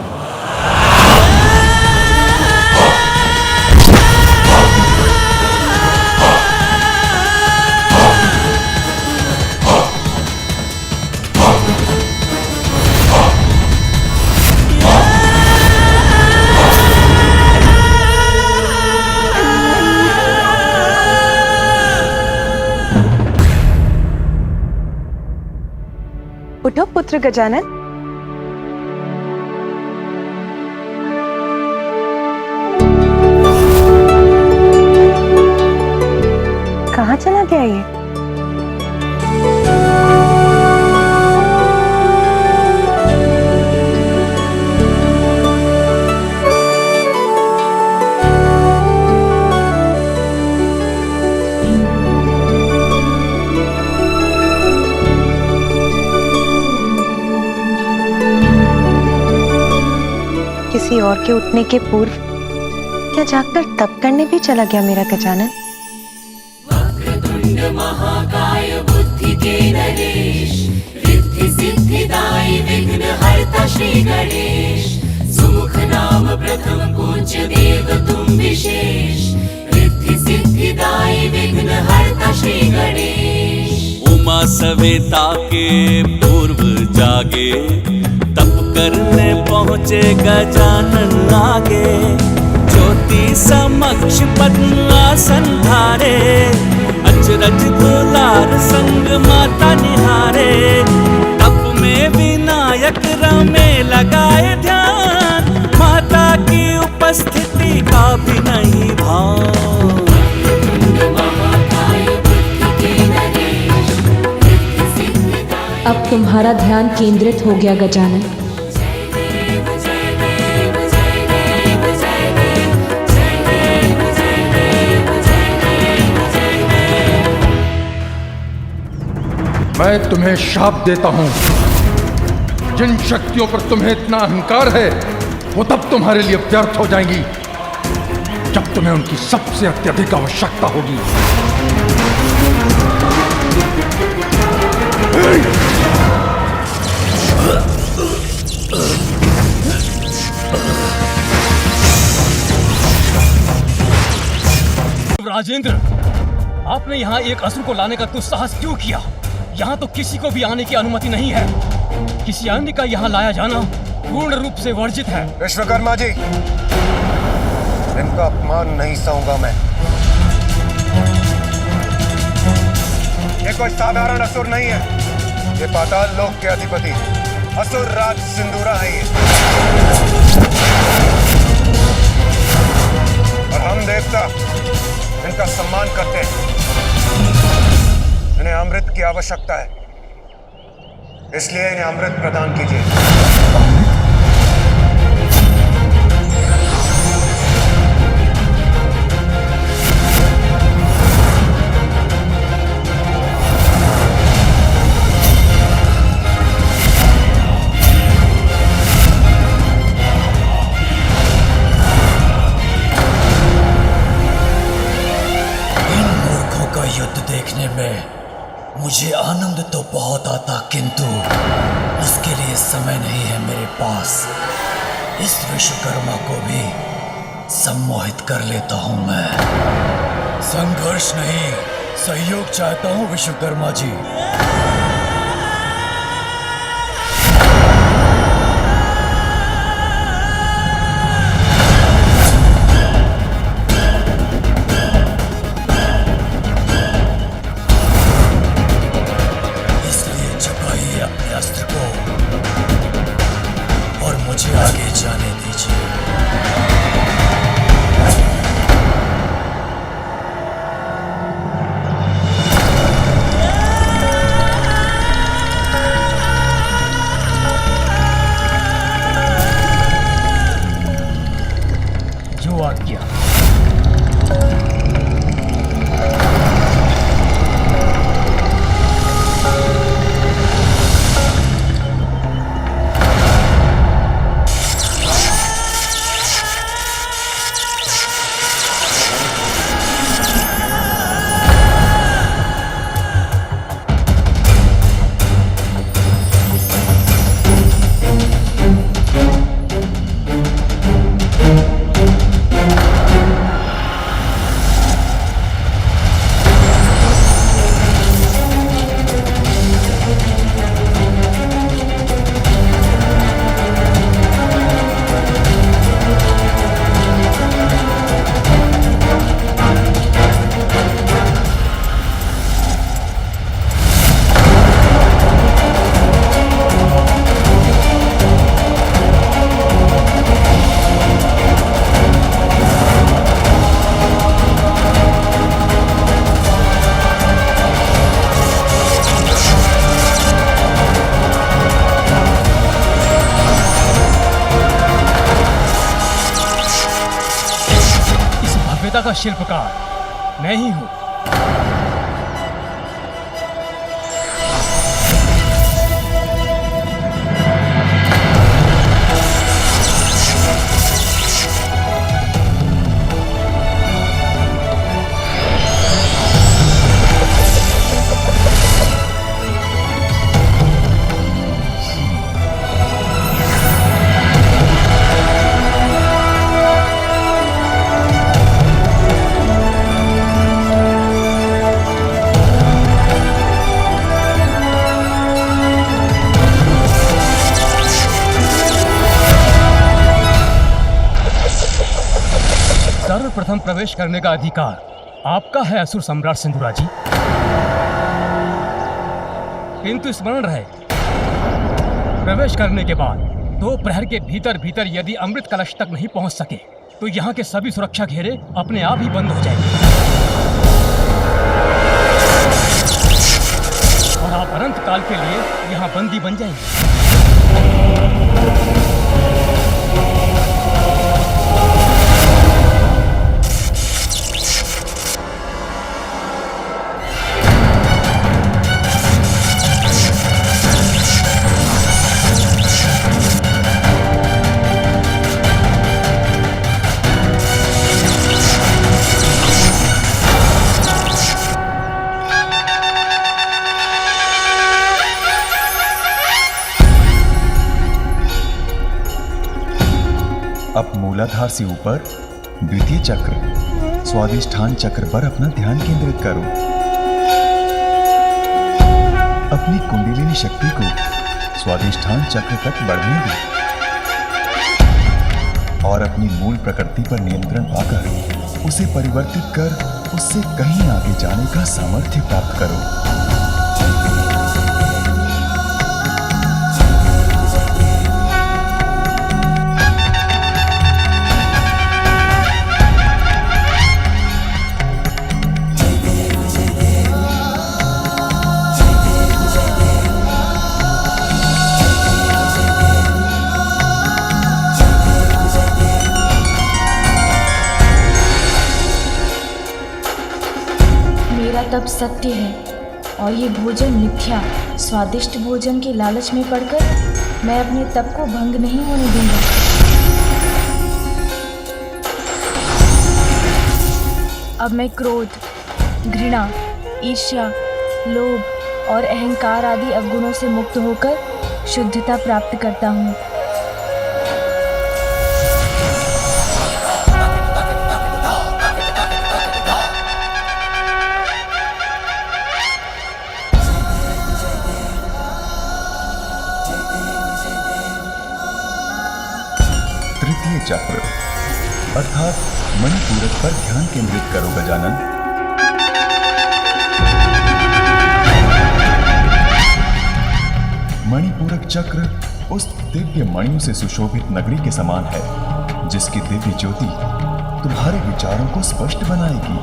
उठो पुत्र गजानन। कहाँ चला गया ये? किसी और के उठने के पूर्व क्या जागकर तप करने भी चला गया मेरा गजानन? वक्रतुंड महाकाय बुद्धि के नरेश, रिद्धि सिद्धिदायी विघ्न हरता श्री गणेश। सुमुख नाम प्रथम पूज्य देव तुम विशेष, रिद्धि सिद्धिदायी विघ्न हरता श्री गणेश। उमा सवेता के पूर्व जागे, तप करने पहुँचे गजानन आगे। ज्योति समक्ष पद्मासन धारे, अचरज दुलार संग माता निहारे। तप में विनायक रमे लगाए ध्यान, माता की उपस्थिति का भी नहीं भान। अब तुम्हारा ध्यान केंद्रित हो गया गजानन। मैं तुम्हें शाप देता हूं। जिन शक्तियों पर तुम्हें इतना अहंकार है वो तब तुम्हारे लिए व्यर्थ हो जाएंगी जब तुम्हें उनकी सबसे अत्यधिक आवश्यकता होगी। राजेंद्र, आपने यहाँ एक असुर को लाने का दुस्साहस क्यों किया? यहाँ तो किसी को भी आने की अनुमति नहीं है। किसी अन्य का यहाँ लाया जाना पूर्ण रूप से वर्जित है। विश्वकर्मा जी, इनका अपमान नहीं सहूंगा मैं। ये कोई साधारण असुर नहीं है, ये पाताल लोक के अधिपति असुर राज सिंदूरा है ये, और हम देवता इनका सम्मान करते हैं। इन्हें अमृत की आवश्यकता है, इसलिए इन्हें अमृत प्रदान कीजिए। युद्ध देखने में मुझे आनंद तो बहुत आता, किंतु उसके लिए समय नहीं है मेरे पास। इस विश्वकर्मा को भी सम्मोहित कर लेता हूं मैं। संघर्ष नहीं, सहयोग चाहता हूं विश्वकर्मा जी। मुझे आगे जाने दीजिए। जो आज्ञा। का शिल्पकार मैं ही हूं। सर्वप्रथम प्रवेश करने का अधिकार आपका है असुर सम्राट सिंदूरा जी, किंतु स्मरण रहे प्रवेश करने के बाद 2 प्रहर के भीतर भीतर यदि अमृत कलश तक नहीं पहुंच सके तो यहाँ के सभी सुरक्षा घेरे अपने आप ही बंद हो जाएंगे और आप अनंत काल के लिए यहाँ बंदी बन जाएंगे। अब मूलाधार से ऊपर द्वितीय चक्र स्वादिष्ठान चक्र पर अपना ध्यान केंद्रित करो। अपनी कुंडलिनी शक्ति को स्वादिष्ठान चक्र तक बढ़ने दो और अपनी मूल प्रकृति पर नियंत्रण पाकर उसे परिवर्तित कर उससे कहीं आगे जाने का सामर्थ्य प्राप्त करो। तप सत्य है और ये भोजन मिथ्या। स्वादिष्ट भोजन के लालच में पड़कर मैं अपने तप को भंग नहीं होने दूंगा। अब मैं क्रोध, घृणा, ईर्ष्या, लोभ और अहंकार आदि अवगुणों से मुक्त होकर शुद्धता प्राप्त करता हूँ। तृतीय चक्र अर्थात मणिपूरक पर ध्यान केंद्रित करो गजानन। मणिपूरक चक्र उस दिव्य मणियों से सुशोभित नगरी के समान है जिसकी दिव्य ज्योति तुम्हारे विचारों को स्पष्ट बनाएगी।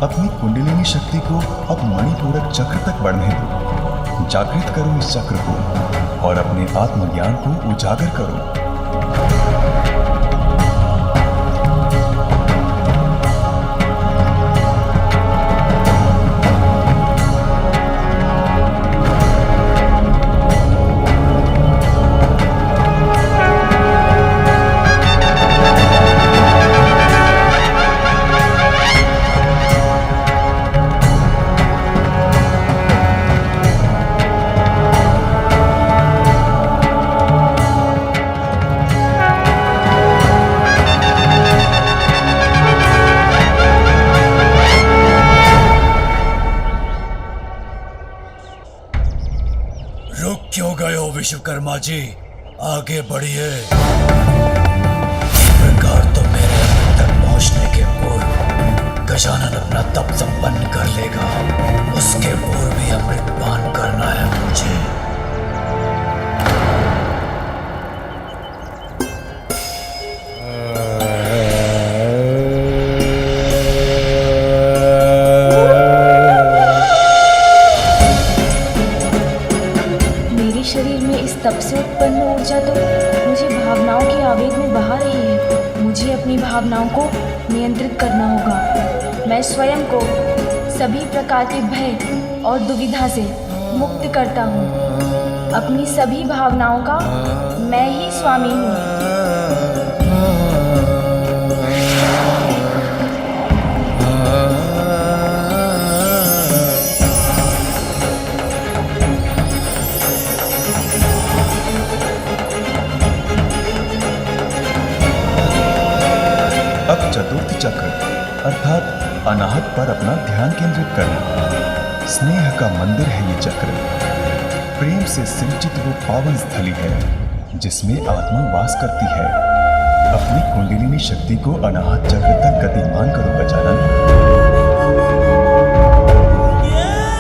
अपनी कुंडलिनी शक्ति को अब मणिपूरक चक्र तक बढ़ने दो। जागृत करो इस चक्र को और अपने आत्मज्ञान को उजागर करो। विश्वकर्मा जी, आगे बढ़िए। इस प्रकार तो मेरे अंत तक पहुंचने के पूर्व गजानन अपना तप संपन्न कर लेगा। उसके पूर्व भी अमृत पान करना है मुझे। तप से उत्पन्न ऊर्जा तो मुझे भावनाओं के आवेग में बहा रही है। मुझे अपनी भावनाओं को नियंत्रित करना होगा। मैं स्वयं को सभी प्रकार के भय और दुविधा से मुक्त करता हूँ। अपनी सभी भावनाओं का मैं ही स्वामी हूँ। अब चतुर्थ चक्र अर्थात अनाहत पर अपना ध्यान केंद्रित करना। स्नेह का मंदिर है ये चक्र। प्रेम से सिंचित वो पावन स्थली है जिसमें आत्मा वास करती है। अपनी कुंडलिनी शक्ति को अनाहत चक्र तक गतिमान करो गजानन।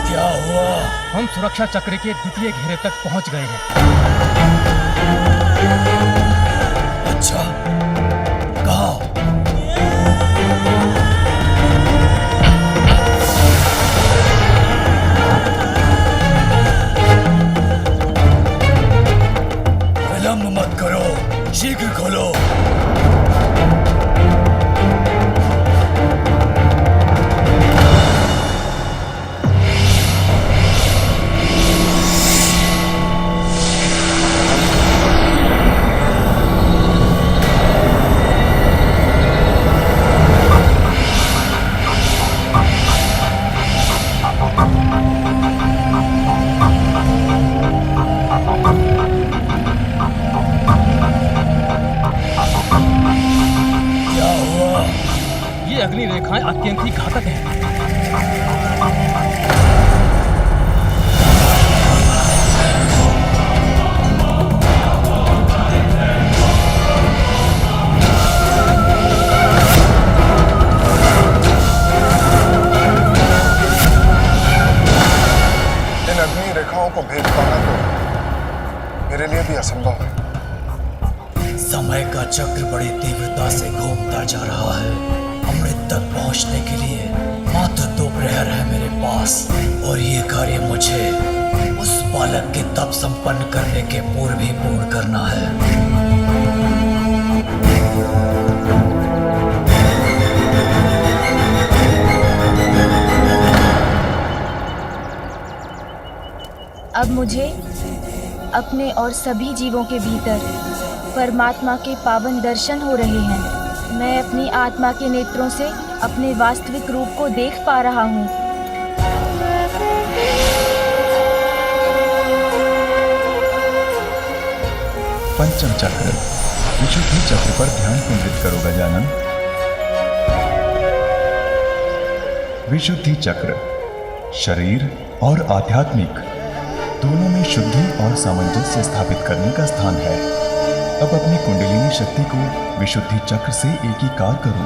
क्या हुआ? हम सुरक्षा चक्र के द्वितीय घेरे तक पहुंच गए हैं। अच्छा, कहाँ? विलंब मत करो, शीघ्र खोलो। अग्नि रेखाएं अत्यंत ही घातक हैं। इन अग्नि रेखाओं को भेद पाना तो मेरे लिए भी असंभव है। समय का चक्र बड़ी तीव्रता से घूमता जा रहा है। अमृत तक पहुंचने के लिए मात्र 2 प्रहर है मेरे पास, और ये कार्य मुझे उस बालक के तप संपन्न करने के पूर्व ही पूर्ण करना है। अब मुझे अपने और सभी जीवों के भीतर परमात्मा के पावन दर्शन हो रहे हैं। मैं अपनी आत्मा के नेत्रों से अपने वास्तविक रूप को देख पा रहा हूँ। पंचम चक्र, विशुद्धि चक्र पर ध्यान केंद्रित करो गजानन। विशुद्धि चक्र शरीर और आध्यात्मिक दोनों में शुद्धि और सामंजस्य स्थापित करने का स्थान है। अब अपनी कुंडलिनी शक्ति को विशुद्धि चक्र से एकीकार करो।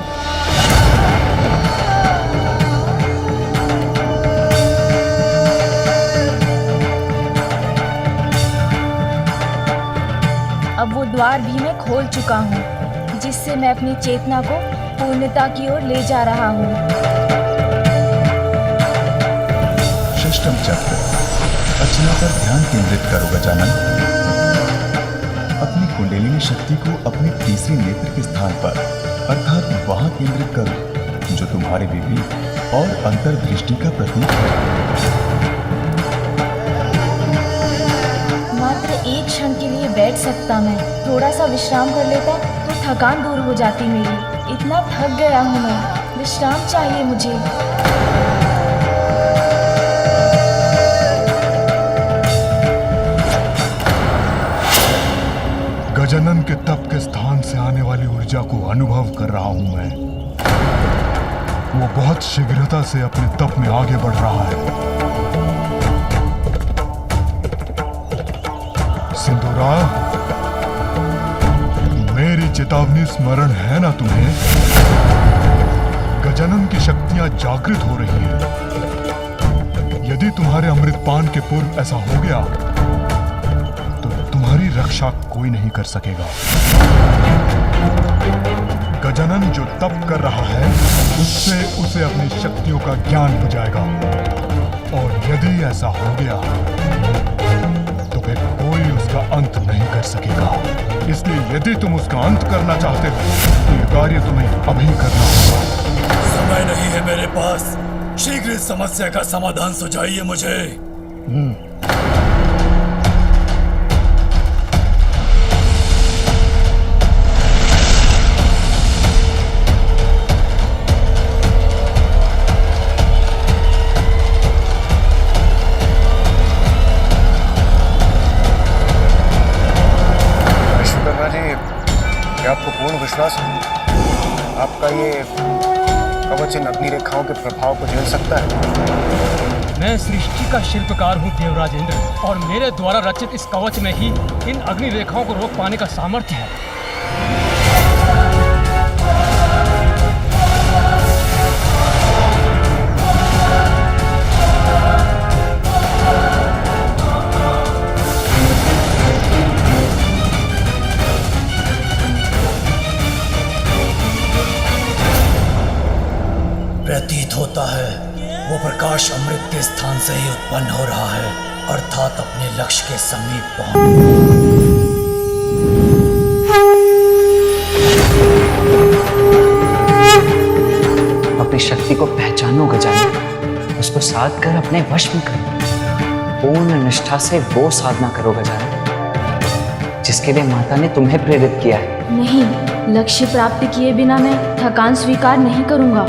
अब वो द्वार भी मैं खोल चुका हूँ, जिससे मैं अपनी चेतना को पूर्णता की ओर ले जा रहा हूँ। षष्ठम चक्र, अर्चना पर ध्यान केंद्रित करो गजानन। अपनी कुंडलिनी शक्ति को अपने तीसरे नेत्र के स्थान पर अर्थात वहां केंद्रित करो जो तुम्हारे विवेक और अंतर्दृष्टि का प्रतीक है। मात्र एक क्षण के लिए बैठ सकता मैं, थोड़ा सा विश्राम कर लेता तो थकान दूर हो जाती मेरी। इतना थक गया हूँ मैं, विश्राम चाहिए मुझे। गजानन के तप के स्थान से आने वाली ऊर्जा को अनुभव कर रहा हूं मैं। वो बहुत शीघ्रता से अपने तप में आगे बढ़ रहा है। सिंदूरा, मेरी चेतावनी स्मरण है ना तुम्हें? गजानन की शक्तियां जागृत हो रही हैं। यदि तुम्हारे अमृतपान के पूर्व ऐसा हो गया तो तुम्हारी रक्षा कोई नहीं कर सकेगा। गजानन जो तप कर रहा है उससे उसे अपनी शक्तियों का ज्ञान हो जाएगा, और यदि ऐसा हो गया तो फिर कोई उसका अंत नहीं कर सकेगा। इसलिए यदि तुम उसका अंत करना चाहते हो तो यह कार्य तुम्हें अभी करना होगा। समय नहीं है मेरे पास, शीघ्र इस समस्या का समाधान सुझाइए मुझे। आपको पूर्ण विश्वास है आपका ये कवच इन अग्नि रेखाओं के प्रभाव को झेल सकता है? मैं सृष्टि का शिल्पकार हूँ देवराजेंद्र, और मेरे द्वारा रचित इस कवच में ही इन अग्नि रेखाओं को रोक पाने का सामर्थ्य है। प्रतीत होता है वो प्रकाश अमृत के स्थान से ही उत्पन्न हो रहा है, अर्थात अपने लक्ष्य के समीप पहुंच। अपनी शक्ति को पहचानो गजानन, उसको साध कर अपने वश में करो। पूर्ण निष्ठा से वो साधना करो गजानन जिसके लिए माता ने तुम्हें प्रेरित किया है। नहीं, लक्ष्य प्राप्त किए बिना मैं थकान स्वीकार नहीं करूंगा।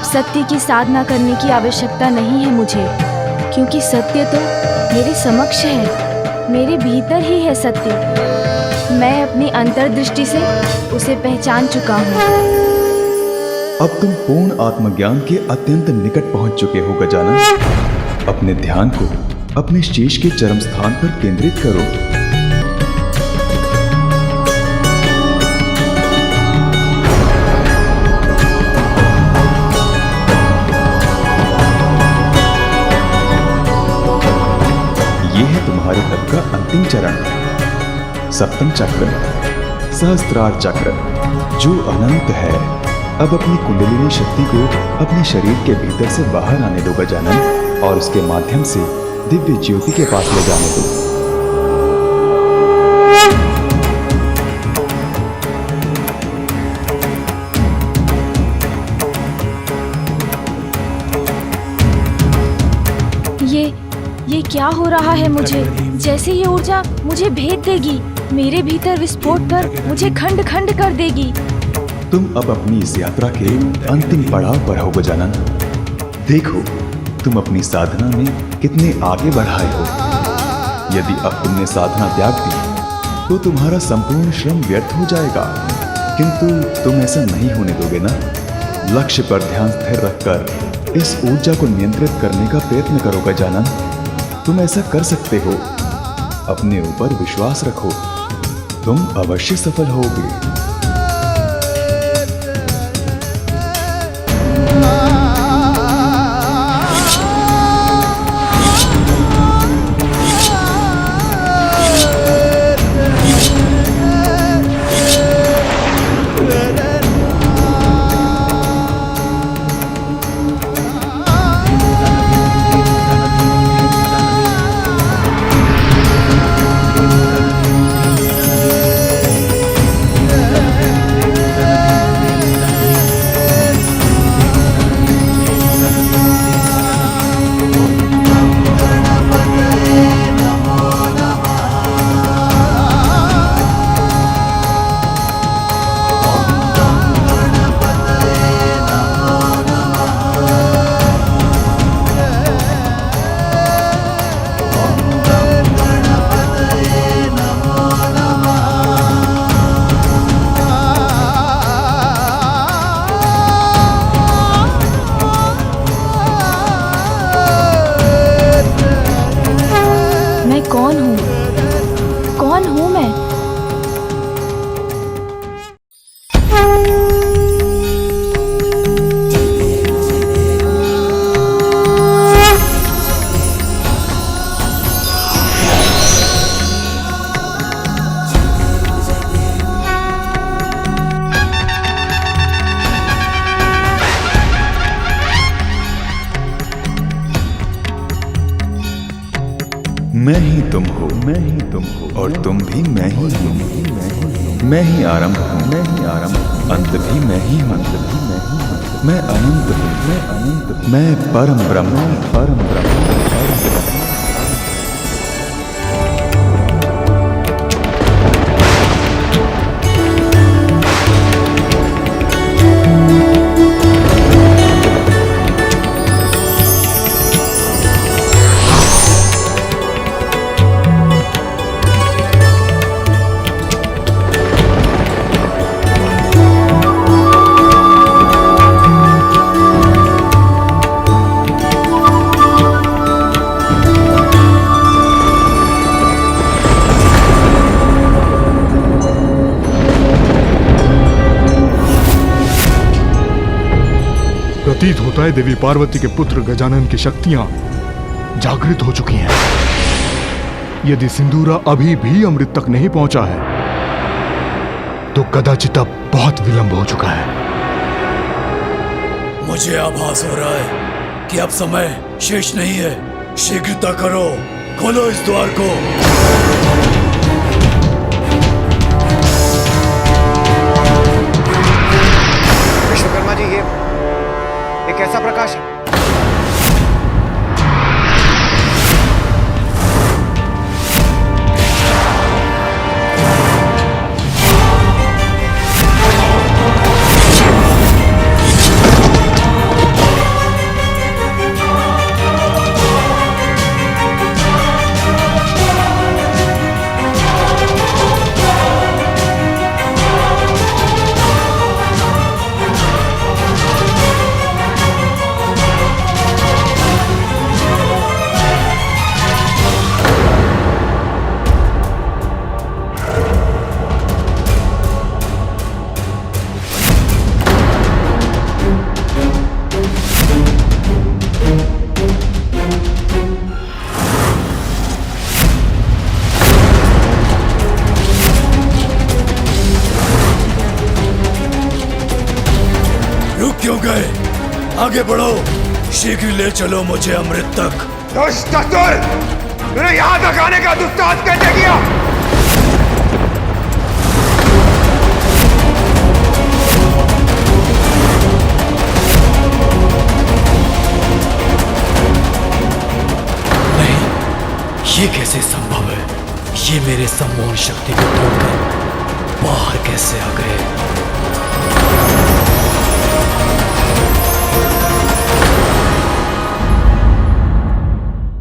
सत्य की साधना करने की आवश्यकता नहीं है मुझे, क्योंकि सत्य तो मेरे समक्ष है, मेरे भीतर ही है सत्य। मैं अपनी अंतर्दृष्टि से उसे पहचान चुका हूँ। अब तुम पूर्ण आत्मज्ञान के अत्यंत निकट पहुंच चुके हो गजानन। अपने ध्यान को अपने शीश के चरम स्थान पर केंद्रित करो। तुम्हारे तप का अंतिम चरण, सप्तम चक्र, सहस्त्रार चक्र जो अनंत है, अब अपनी कुंडलिनी शक्ति को अपने शरीर के भीतर से बाहर आने दो गजानन, और उसके माध्यम से दिव्य ज्योति के पास ले जाने दो। ये क्या हो रहा है मुझे? जैसे ये ऊर्जा मुझे भेद देगी, मेरे भीतर विस्फोट कर मुझे खंड खंड कर देगी। तुम अब अपनी इस यात्रा के अंतिम पड़ाव पर हो गजानन। देखो तुम अपनी साधना में कितने आगे बढ़ाए हो। यदि अब तुमने साधना त्याग दी तो तुम्हारा संपूर्ण श्रम व्यर्थ हो जाएगा, किंतु तुम ऐसा नहीं होने दोगे ना। लक्ष्य पर ध्यान स्थिर रखकर इस ऊर्जा को नियंत्रित करने का प्रयत्न करो गजानन। तुम ऐसा कर सकते हो। अपने ऊपर विश्वास रखो, तुम अवश्य सफल होगे। कौन हूँ मैं? मैं ही तुम हो, मैं ही तुम हो, और तुम भी मैं ही हूँ। मैं ही आरंभ हूँ, मैं ही आरंभ, अंत भी मैं ही हूँ, अंत भी मैं ही हूँ। मैं अनंत हूँ, मैं अनंत हूँ, मैं परम ब्रह्म हूँ, परम ब्रह्म, परम ब्रह्म। प्रतीत होता है देवी पार्वती के पुत्र गजानन की शक्तियां जागृत हो चुकी हैं। यदि सिंदूरा अभी भी अमृत तक नहीं पहुंचा है तो कदाचित अब बहुत विलंब हो चुका है। मुझे आभास हो रहा है कि अब समय शेष नहीं है। शीघ्रता करो, खोलो इस द्वार को। विश्वकर्मा जी, ये कैसा प्रकाश है? क्यों गए? आगे बढ़ो, शीघ्र ले चलो मुझे अमृत तक। दुष्ट असुर, तूने यहाँ तक आने का दुस्साहस कैसे किया? नहीं, ये कैसे संभव है? ये मेरे सम्मोहन शक्ति को तोड़कर